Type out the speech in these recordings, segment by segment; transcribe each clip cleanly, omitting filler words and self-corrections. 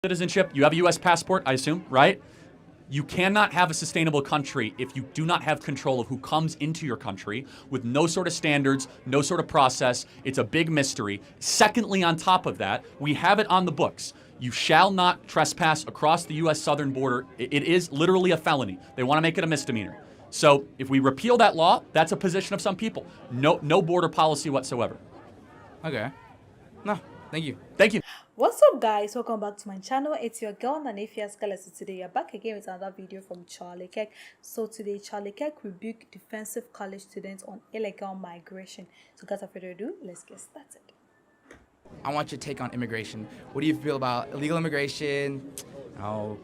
citizenship, you have a US passport, I assume, right? You cannot have a sustainable country if you do not have control of who comes into your country with no sort of standards, no sort of process. It's a big mystery. Secondly, on top of that, we have it on the books. You shall not trespass across the US southern border. It is literally a felony. They want to make it a misdemeanor. So if we repeal that law, that's a position of some people. No border policy whatsoever. Okay. No, thank you. Thank you. What's up, guys? Welcome back to my channel. It's your girl Nanefia Scala. So today you're back again with another video from Charlie Kirk. So today Charlie Kirk rebuked defensive college students on illegal migration. So without further ado, let's get started. I want your take on immigration. What do you feel about illegal immigration,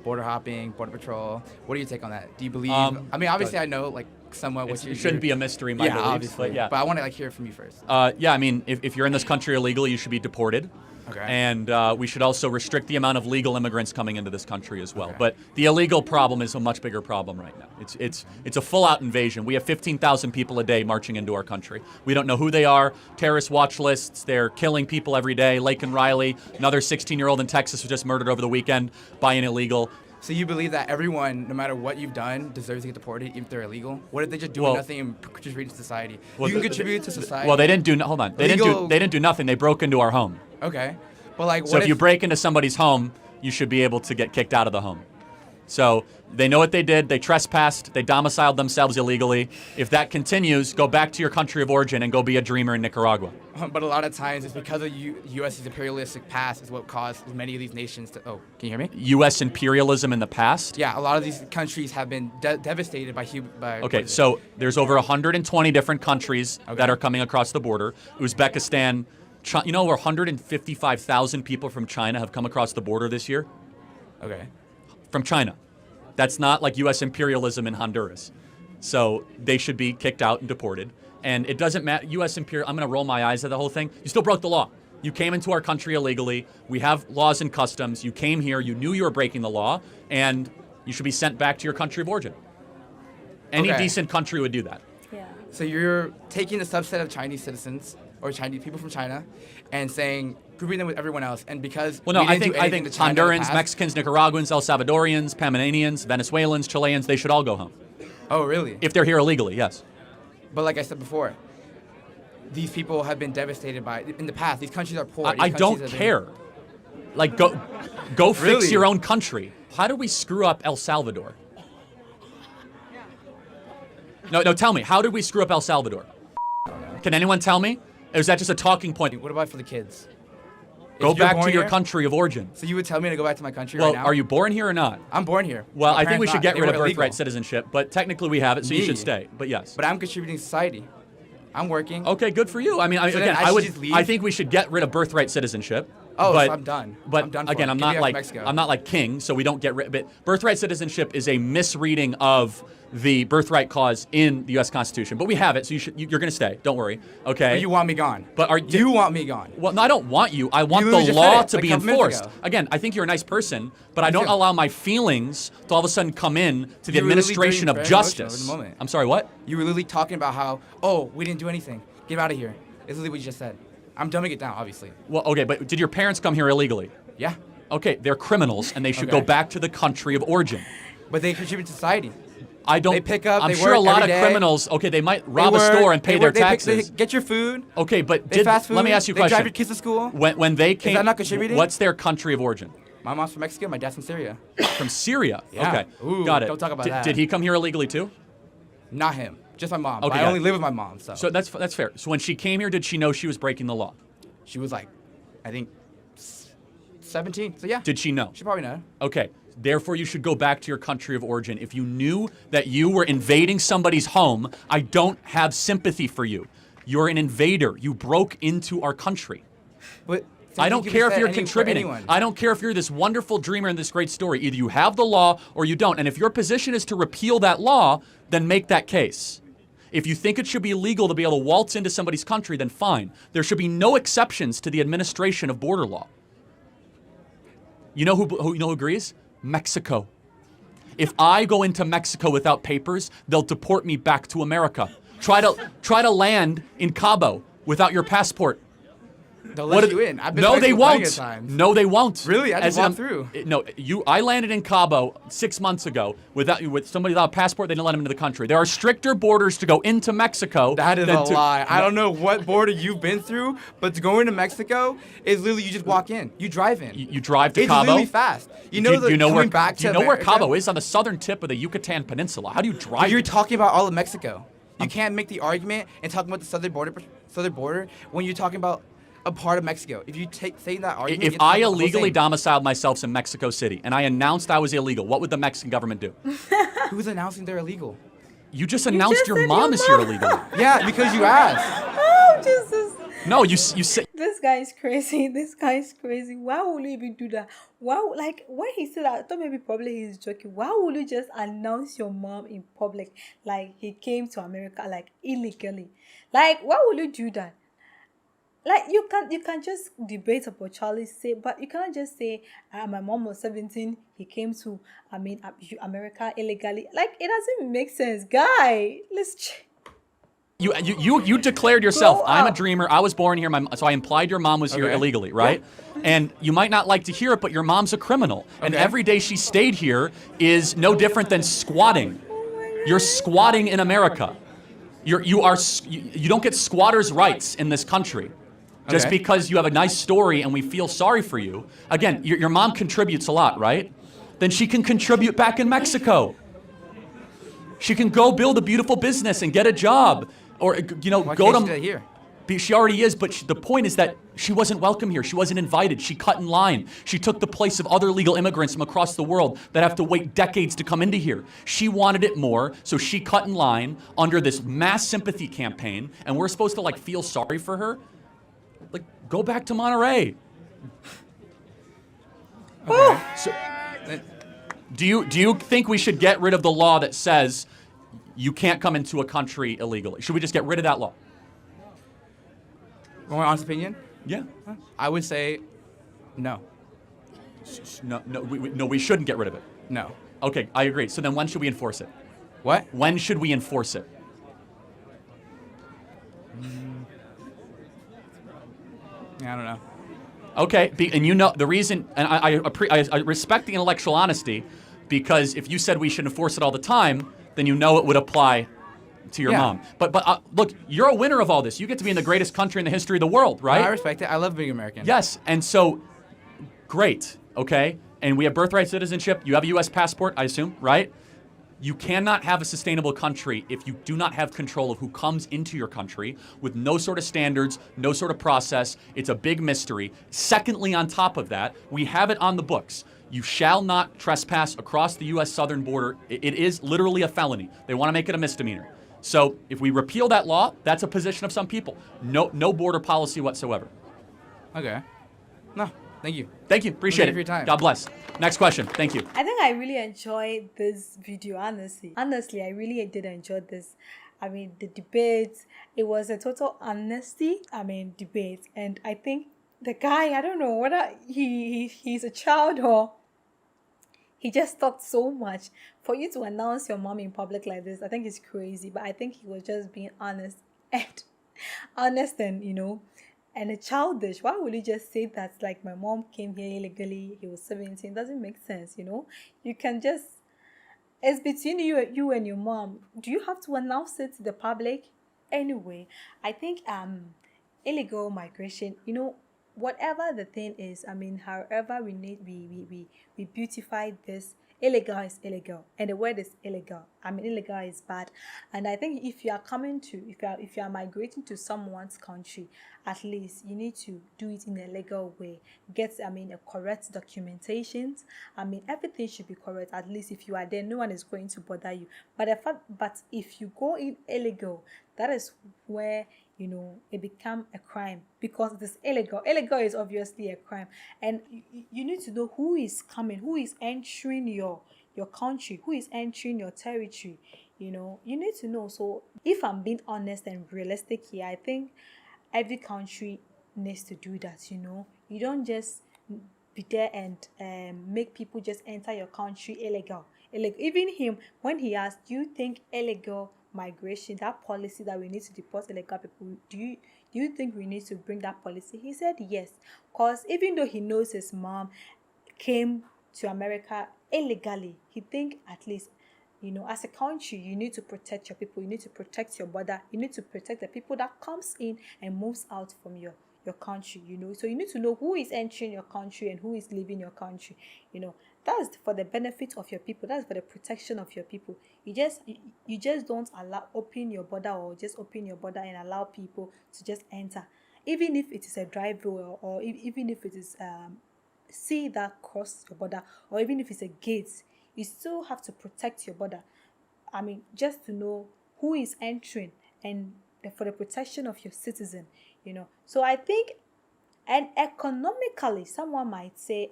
border hopping, border patrol? What do you take on that? Do you believe? I mean, obviously I know like somewhat what it shouldn't be a mystery, my beliefs, obviously. but yeah. But I want to like hear it from you first. Yeah, I mean, if you're in this country illegally, you should be deported. Okay. And we should also restrict the amount of legal immigrants coming into this country as well. Okay. But the illegal problem is a much bigger problem right now. It's a full-out invasion. We have 15,000 people a day marching into our country. We don't know who they are. Terrorist watch lists. They're killing people every day. Laken Riley, another 16-year-old in Texas who just murdered over the weekend by an illegal. So you believe that everyone, no matter what you've done, deserves to get deported even if they're illegal? What if they just do nothing and contribute to society? Well, you can contribute to society. Well, they didn't do. Hold on. They didn't do nothing. They broke into our home. Okay. But like, so if you break into somebody's home, you should be able to get kicked out of the home. So they know what they did. They trespassed. They domiciled themselves illegally. If that continues, go back to your country of origin and go be a dreamer in Nicaragua. But a lot of times it's because of U.S.'s imperialistic past is what caused many of these nations to... Oh, can you hear me? U.S. imperialism in the past? Yeah, a lot of these countries have been devastated by... Okay, so there's over 120 different countries that are coming across the border. Uzbekistan, you know, over 155,000 people from China have come across the border this year? Okay. From China. That's not like U.S. imperialism in Honduras. So they should be kicked out and deported. And it doesn't matter, U.S. imperial, I'm going to roll my eyes at the whole thing. You still broke the law. You came into our country illegally. We have laws and customs. You came here, you knew you were breaking the law, and you should be sent back to your country of origin. Any decent country would do that. Yeah. So you're taking a subset of Chinese citizens, or Chinese people from China, and saying, grouping them with everyone else, and because well, no, I think Hondurans, Mexicans, Nicaraguans, El Salvadorians, Panamanians, Venezuelans, Chileans, they should all go home. Oh, really? If they're here illegally, yes. But like I said before, these people have been devastated by in the past. These countries are poor. I don't care. Like, go fix your own country. How did we screw up El Salvador? No, tell me. How did we screw up El Salvador? Can anyone tell me? Or is that just a talking point? What about for the kids? Go back to your country of origin. So you would tell me to go back to my country right now? Well, are you born here or not? I'm born here. Well, I think we should get rid of birthright citizenship, but technically we have it, so you should stay. But yes. But I'm contributing to society. I'm working. Okay, good for you. I mean, so again, I think we should get rid of birthright citizenship. Oh, but, so I'm done. But I'm done again, I'm not like king, so we don't get rid. But birthright citizenship is a misreading of the birthright clause in the U.S. Constitution. But we have it, so you're going to stay. Don't worry. Okay. But you want me gone. But you want me gone? Well, no, I don't want you. I want the law to be enforced. Again, I think you're a nice person, but I don't allow my feelings to all of a sudden come in to the administration of justice. I'm sorry, what? You were literally talking about how, oh, we didn't do anything. Get out of here. It's literally what you just said. I'm dumbing it down, obviously. Well, okay, but did your parents come here illegally? Yeah. Okay, they're criminals, and they should go back to the country of origin. But they contribute to society. I don't. They pick up. I'm sure a lot of criminals. Okay, they might rob a store and pay their taxes. They get your food. Okay, but fast food. Let me ask you a question. They drive your kids to school. When they came, is that not contributing? What's their country of origin? My mom's from Mexico. My dad's from Syria. From Syria. Yeah. Okay. Ooh, got it. Don't talk about that. Did he come here illegally too? Not him. Just my mom. Okay, I only live with my mom. So that's fair. So when she came here, did she know she was breaking the law? She was like, I think, 17. So yeah. Did she know? She probably know. Okay. Therefore, you should go back to your country of origin. If you knew that you were invading somebody's home, I don't have sympathy for you. You're an invader. You broke into our country. But I don't care if you're contributing. I don't care if you're this wonderful dreamer in this great story. Either you have the law or you don't. And if your position is to repeal that law, then make that case. If you think it should be illegal to be able to waltz into somebody's country, then fine. There should be no exceptions to the administration of border law. You know who agrees? Mexico. If I go into Mexico without papers, they'll deport me back to America. Try to land in Cabo without your passport. They'll What let did- you in. I've been no, to they Mexico plenty of won't. times. No, they won't. Really? I just As in, walked through. No, I landed in Cabo 6 months ago with somebody without a passport. They didn't let them into the country. There are stricter borders to go into Mexico. That is a lie. I No. don't know what border you've been through, but to go into Mexico is literally you just walk in. You drive in. You drive to it's Cabo. It's literally fast. You know do you know where? back Do you to know where America? Cabo is? On the southern tip of the Yucatan Peninsula. How do you drive? You're talking about all of Mexico. You can't make the argument and talk about the southern border when you're talking about a part of Mexico. If you say that argument, If you have to I talk about the whole illegally thing. domiciled myself in Mexico City and I announced I was illegal, what would the Mexican government do? Who's announcing they're illegal? You just announced just your said mom your is here mom. illegally. Yeah, because you asked. Oh, Jesus. No, you said. This guy is crazy. This guy is crazy. Why would you even do that? Why, like, when he said that, I thought maybe probably he's joking. Why would you just announce your mom in public? Like, he came to America, like, illegally. Like, why would you do that? Like, you can just debate about Charlie's say, but you cannot just say, my mom was 17, he came to, America illegally. Like, it doesn't make sense. Guy, let's You declared yourself. Grow I'm a up. dreamer. I was born here. So I implied your mom was here Okay. illegally, right? And you might not like to hear it, but your mom's a criminal. And Okay. every day she stayed here is no different than squatting. You're squatting in America. You don't get squatters' rights in this country. Just Okay. because you have a nice story and we feel sorry for you. Again, your mom contributes a lot, right? Then she can contribute back in Mexico. She can go build a beautiful business and get a job. Or, Why go can't she do that to... here? She already is, but the point is that she wasn't welcome here. She wasn't invited. She cut in line. She took the place of other legal immigrants from across the world that have to wait decades to come into here. She wanted it more, so she cut in line under this mass sympathy campaign, and we're supposed to, like, feel sorry for her? Like, go back to Monterey. Okay. So, do you think we should get rid of the law that says you can't come into a country illegally? Should we just get rid of that law? My honest opinion, Yeah. I would say no. No, we shouldn't get rid of it. No. Okay, I agree. So then when should we enforce it? What? When should we enforce it? Yeah, I don't know. Okay, and you know the reason, and I respect the intellectual honesty, because if you said we should enforce it all the time, then you know it would apply to your Yeah. mom. But look, you're a winner of all this. You get to be in the greatest country in the history of the world, right? I respect it. I love being American. Yes, and so, great, okay? And we have birthright citizenship. You have a U.S. passport, I assume, right? You cannot have a sustainable country if you do not have control of who comes into your country with no sort of standards, no sort of process. It's a big mystery. Secondly, on top of that, we have it on the books. You shall not trespass across the U.S. southern border. It is literally a felony. They want to make it a misdemeanor. So if we repeal that law, that's a position of some people. No border policy whatsoever. Okay. No, thank you. Thank you. Appreciate Thank it. you for your time. God bless. Next question. Thank you. I think I really enjoyed this video, honestly. Honestly, I really did enjoy this. I mean, the debate, it was a total honesty, debate. And I think the guy, I don't know whether he's a child or he just talked so much. For you to announce your mom in public like this, I think it's crazy. But I think he was just being honest and and childish. Why would you just say that? Like, my mom came here illegally, he was 17. Doesn't make sense, You can just, it's between you and your mom. Do you have to announce it to the public? Anyway, I think illegal migration, whatever the thing is, however we beautify this, illegal is illegal, and the word is illegal. Illegal is bad, and I think if you are migrating to someone's country, at least you need to do it in a legal way. Get a correct documentations. Everything should be correct. At least if you are there, no one is going to bother you. But if you go in illegal, that is where it become a crime, because it is illegal. Illegal is obviously a crime, and you need to know who is coming, who is entering your country, who is entering your territory. You need to know. So if I'm being honest and realistic here, I think every country needs to do that. You don't just be there and make people just enter your country illegal. Even him, when he asked, do you think illegal migration, that policy that we need to deport illegal people, do do you think we need to bring that policy? He said yes, because even though he knows his mom came to America illegally, he think at least, as a country, you need to protect your people, you need to protect your border, you need to protect the people that comes in and moves out from your country. So you need to know who is entering your country and who is leaving your country. That's for the benefit of your people, that's for the protection of your people. You just don't open your border, or just open your border and allow people to just enter, even if it is a driveway, or even if it is sea that cross your border, or even if it's a gate. You still have to protect your border. I mean, just to know who is entering, and for the protection of your citizen. So I think, and economically, someone might say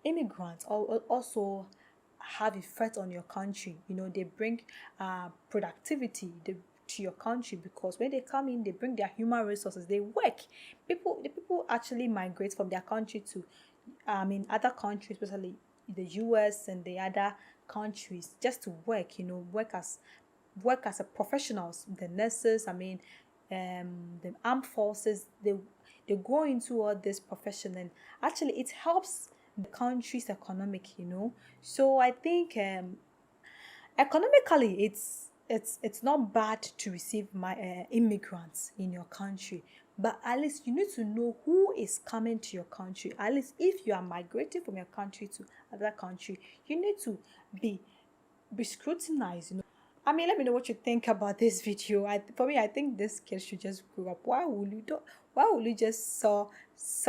immigrants also have effect on your country. They bring productivity to your country, because when they come in, they bring their human resources, they work. The people actually migrate from their country to other countries, especially the US and the other countries, just to work. Work as a professionals. The nurses, the armed forces, they go into all this profession, and actually it helps the country's economic. So I think economically, it's not bad to receive immigrants in your country, but at least you need to know who is coming to your country. At least if you are migrating from your country to another country, you need to be scrutinized. Let me know what you think about this video. For me, I think this kid should just grow up. Why will you just saw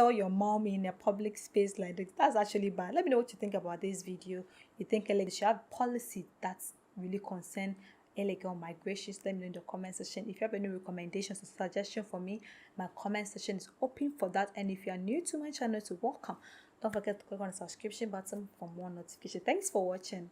your mom in a public space like this? That's actually bad. Let me know what you think about this video. You think they should have policy that's really concern illegal migration? Let me know in the comment section. If you have any recommendations or suggestions for me, my comment section is open for that. And if you are new to my channel, welcome. Don't forget to click on the subscription button for more notifications. Thanks for watching.